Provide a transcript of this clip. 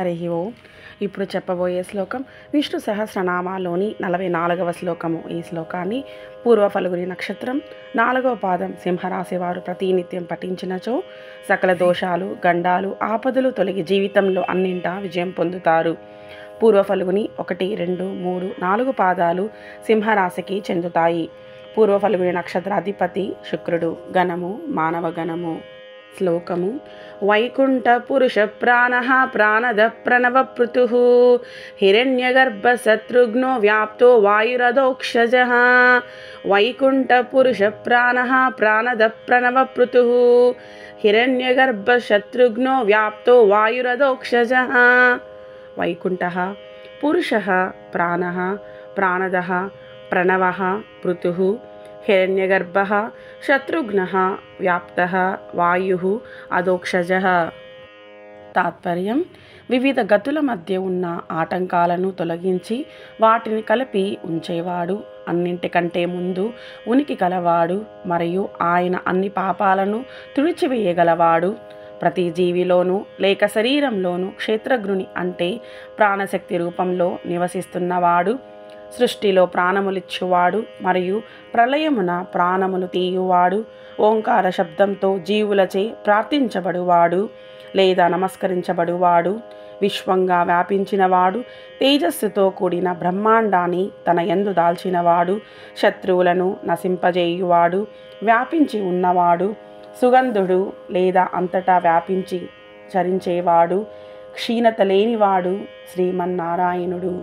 హరి ఓం. ఇప్పుడు చెప్పబోయే శ్లోకం విష్ణు సహస్రనామాలోని 44వ శ్లోకము. ఈ శ్లోకాన్ని పూర్వ ఫల్గుని నక్షత్రం 4వ పాదం సింహరాశి వారు ప్రతినిత్యం పఠించినచో సకల దోషాలు, గండాలు, ఆపదలు తొలగి జీవితంలో అన్నింటా విజయం పొందుతారు. పూర్వ ఫల్గుని 1, 2, 3, 4 పాదాలు సింహరాశికి చెందుతాయి. పూర్వ ఫల్గుని నక్షత్రాధిపతి శుక్రుడు. గణము మానవ గణము. శ్లోకము వైకుంఠ పురుష ప్రాణః ప్రాణద ప్రణవ పృతుః హిరణ్యగర్భ శత్రుఘ్నో వ్యాప్తో వాయురధోక్షజః. వైకుంఠ పురుష ప్రాణః ప్రాణద ప్రణవ పృతుః హిరణ్యగర్భ శత్రుఘ్నో వ్యాప్తో వాయురధోక్షజః. వైకుంఠః పురుషః ప్రాణః ప్రాణదః ప్రణవః పృతుః హిరణ్యగర్భః శత్రుఘ్నః వ్యాప్తః వాయుః అధోక్షజః. తాత్పర్యం: వివిధ గతుల మధ్య ఉన్న ఆటంకాలను తొలగించి వాటిని కలిపి ఉంచేవాడు, అన్నింటికంటే ముందు ఉనికి కలవాడు మరియు ఆయన అన్ని పాపాలను తుడిచివేయగలవాడు. ప్రతి జీవిలోనూ లేక శరీరంలోనూ క్షేత్రజ్ఞుని అంటే ప్రాణశక్తి రూపంలో నివసిస్తున్నవాడు, సృష్టిలో ప్రాణములిచ్చువాడు మరియు ప్రళయమున ప్రాణములు తీయువాడు, ఓంకార శబ్దంతో జీవులచే ప్రార్థించబడువాడు లేదా నమస్కరించబడువాడు, విశ్వంగా వ్యాపించినవాడు, తేజస్సుతో కూడిన బ్రహ్మాండాన్ని తన యందు దాల్చినవాడు, శత్రువులను నశింపజేయువాడు, వ్యాపించి ఉన్నవాడు, సుగంధుడు లేదా అంతటా వ్యాపించి చరించేవాడు, క్షీణత లేనివాడు శ్రీమన్నారాయణుడు.